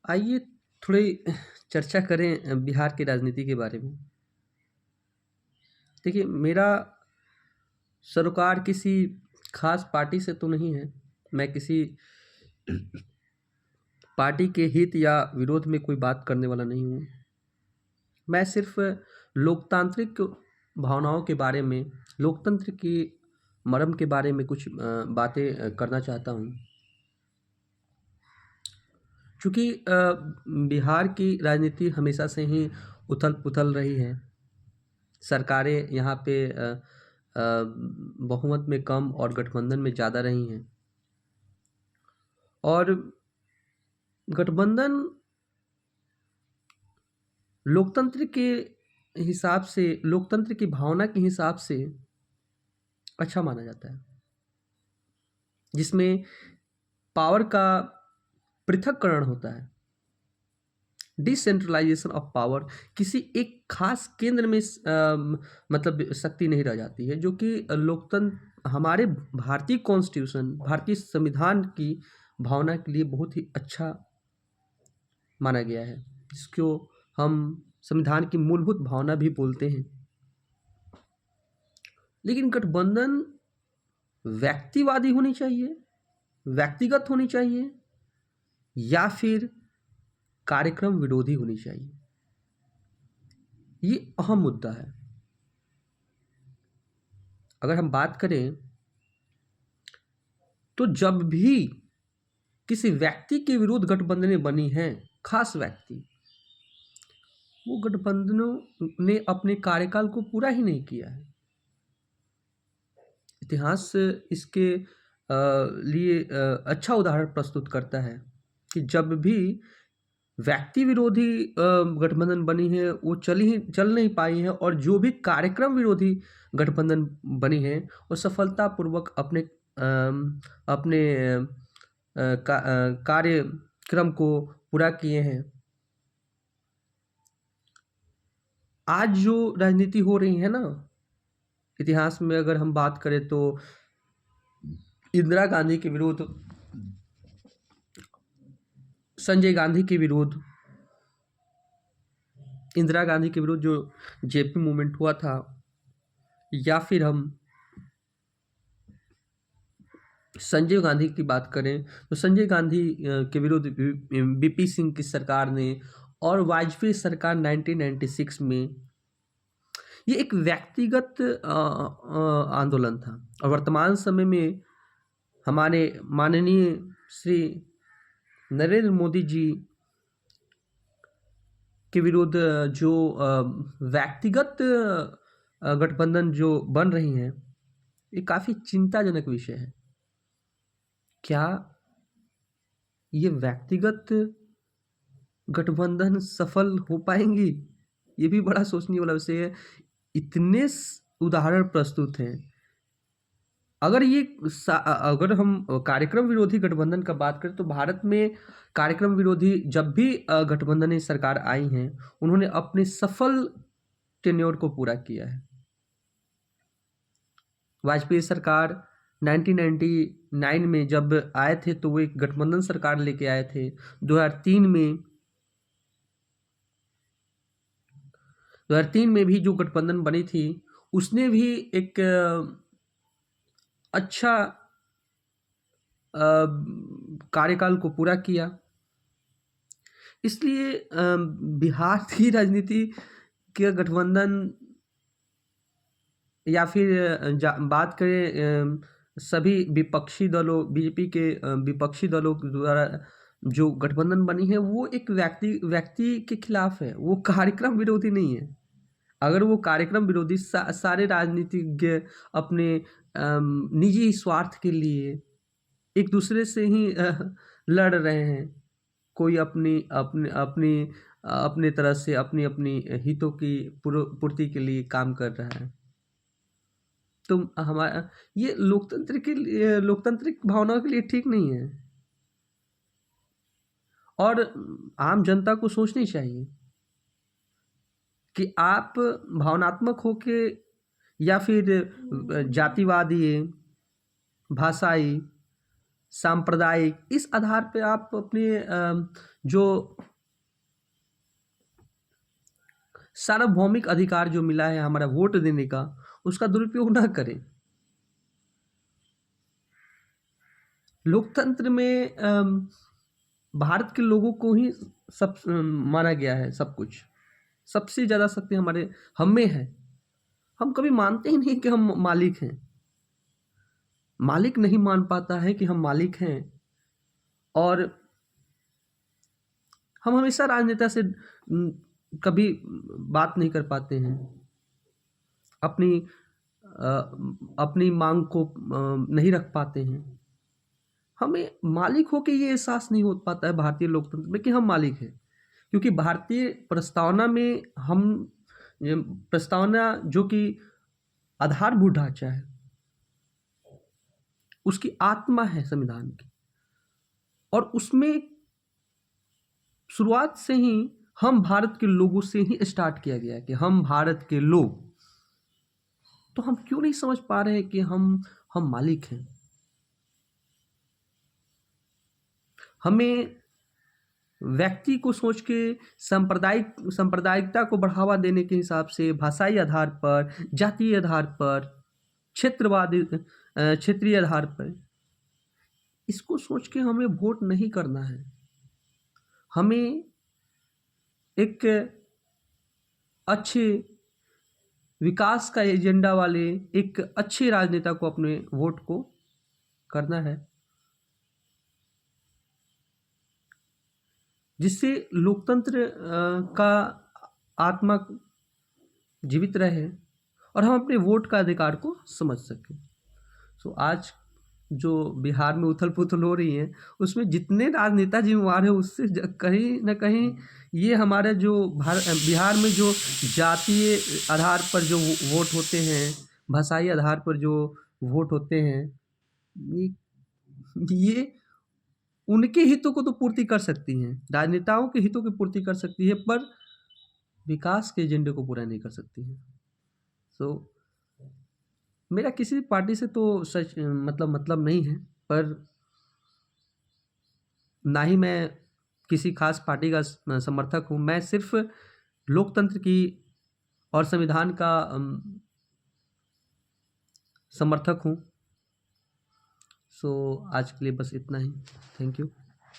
आइए थोड़ी चर्चा करें बिहार की राजनीति के बारे में। देखिए, मेरा सरोकार किसी खास पार्टी से तो नहीं है। मैं किसी पार्टी के हित या विरोध में कोई बात करने वाला नहीं हूँ। मैं सिर्फ लोकतांत्रिक भावनाओं के बारे में, लोकतंत्र की मर्म के बारे में कुछ बातें करना चाहता हूँ। चूँकि बिहार की राजनीति हमेशा से ही उथल-पुथल रही है। सरकारें यहाँ पे बहुमत में कम और गठबंधन में ज़्यादा रही हैं। और गठबंधन लोकतंत्र के हिसाब से, लोकतंत्र की भावना के हिसाब से अच्छा माना जाता है, जिसमें पावर का पृथक्करण होता है। डिसेंट्रलाइजेशन ऑफ पावर, किसी एक खास केंद्र में मतलब शक्ति नहीं रह जाती है, जो कि लोकतंत्र, हमारे भारतीय कॉन्स्टिट्यूशन, भारतीय संविधान की भावना के लिए बहुत ही अच्छा माना गया है, जिसको हम संविधान की मूलभूत भावना भी बोलते हैं। लेकिन गठबंधन व्यक्तिवादी होनी चाहिए, व्यक्तिगत होनी चाहिए, या फिर कार्यक्रम विरोधी होनी चाहिए? ये अहम मुद्दा है। अगर हम बात करें तो जब भी किसी व्यक्ति के विरुद्ध गठबंधनें बनी हैं, खास व्यक्ति, वो गठबंधनों ने अपने कार्यकाल को पूरा ही नहीं किया है। इतिहास इसके लिए अच्छा उदाहरण प्रस्तुत करता है कि जब भी व्यक्ति विरोधी गठबंधन बनी है, वो चल नहीं पाई है, और जो भी कार्यक्रम विरोधी गठबंधन बनी है, वो सफलतापूर्वक अपने कार्यक्रम को पूरा किए हैं। आज जो राजनीति हो रही है ना, इतिहास में अगर हम बात करें तो इंदिरा गांधी के विरुद्ध, संजय गांधी के विरुद्ध, इंदिरा गांधी के विरुद्ध जो जेपी मूवमेंट हुआ था, या फिर हम संजय गांधी की बात करें तो संजय गांधी के विरुद्ध बीपी सिंह की सरकार ने, और वाजपेयी सरकार 1996 में, ये एक व्यक्तिगत आंदोलन था। और वर्तमान समय में हमारे माननीय श्री नरेंद्र मोदी जी के विरुद्ध जो व्यक्तिगत गठबंधन जो बन रही हैं, ये काफ़ी चिंताजनक विषय है। क्या ये व्यक्तिगत गठबंधन सफल हो पाएंगी? ये भी बड़ा सोचने वाला विषय है। इतने उदाहरण प्रस्तुत हैं। अगर हम कार्यक्रम विरोधी गठबंधन का बात करें तो भारत में कार्यक्रम विरोधी जब भी गठबंधन सरकार आई हैं, उन्होंने अपने सफल टेन्योर को पूरा किया है। वाजपेयी सरकार 1999 में जब आए थे तो वो एक गठबंधन सरकार लेके आए थे। 2003 में भी जो गठबंधन बनी थी, उसने भी एक अच्छा कार्यकाल को पूरा किया। इसलिए बिहार की राजनीति के गठबंधन, या फिर बात करें सभी विपक्षी दलों, बीजेपी के विपक्षी दलों के द्वारा जो गठबंधन बनी है, वो एक व्यक्ति के खिलाफ है, वो कार्यक्रम विरोधी नहीं है। अगर वो कार्यक्रम विरोधी, सारे राजनीतिज्ञ अपने निजी स्वार्थ के लिए एक दूसरे से ही लड़ रहे हैं, कोई अपने तरह से अपनी अपनी हितों की पूर्ति के लिए काम कर रहा है, तो हमारा ये लोकतांत्रिक भावनाओं के लिए ठीक नहीं है। और आम जनता को सोचनी चाहिए कि आप भावनात्मक होके, या फिर जातिवादी, भाषाई, सांप्रदायिक, इस आधार पे आप अपने जो सार्वभौमिक अधिकार जो मिला है हमारा वोट देने का, उसका दुरुपयोग ना करें। लोकतंत्र में भारत के लोगों को ही सब माना गया है, सब कुछ। सबसे ज़्यादा शक्ति हमारे हम में है। हम कभी मानते ही नहीं कि हम मालिक हैं। मालिक नहीं मान पाता है कि हम मालिक हैं, और हम हमेशा राजनेता से कभी बात नहीं कर पाते हैं, अपनी अपनी मांग को नहीं रख पाते हैं। हमें मालिक होके ये एहसास नहीं हो पाता है भारतीय लोकतंत्र में कि हम मालिक हैं, क्योंकि भारतीय प्रस्तावना में प्रस्तावना जो कि आधारभूत ढांचा है, उसकी आत्मा है संविधान की, और उसमें शुरुआत से ही हम भारत के लोगों से ही स्टार्ट किया गया है कि हम भारत के लोग। तो हम क्यों नहीं समझ पा रहे हैं कि हम मालिक हैं। हमें व्यक्ति को सोच के सांप्रदायिकता को बढ़ावा देने के हिसाब से भाषाई आधार पर, जातीय आधार पर, क्षेत्रीय आधार पर, इसको सोच के हमें वोट नहीं करना है। हमें एक अच्छे विकास का एजेंडा वाले एक अच्छे राजनेता को अपने वोट को करना है, जिससे लोकतंत्र का आत्मा जीवित रहे और हम अपने वोट का अधिकार को समझ सकें। तो आज जो बिहार में उथल पुथल हो रही है, उसमें जितने राजनेता जिम्मेवार है, उससे कहीं ना कहीं ये हमारे जो बिहार में जो जातीय आधार पर जो वोट होते हैं, भाषाई आधार पर जो वोट होते हैं, ये उनके हितों को तो पूर्ति कर सकती हैं, राजनेताओं के हितों की पूर्ति कर सकती है, पर विकास के एजेंडे को पूरा नहीं कर सकती है। तो मेरा किसी पार्टी से तो सच मतलब नहीं है, पर ना ही मैं किसी खास पार्टी का समर्थक हूँ। मैं सिर्फ लोकतंत्र की और संविधान का समर्थक हूँ। सो आज के लिए बस इतना ही। Thank you.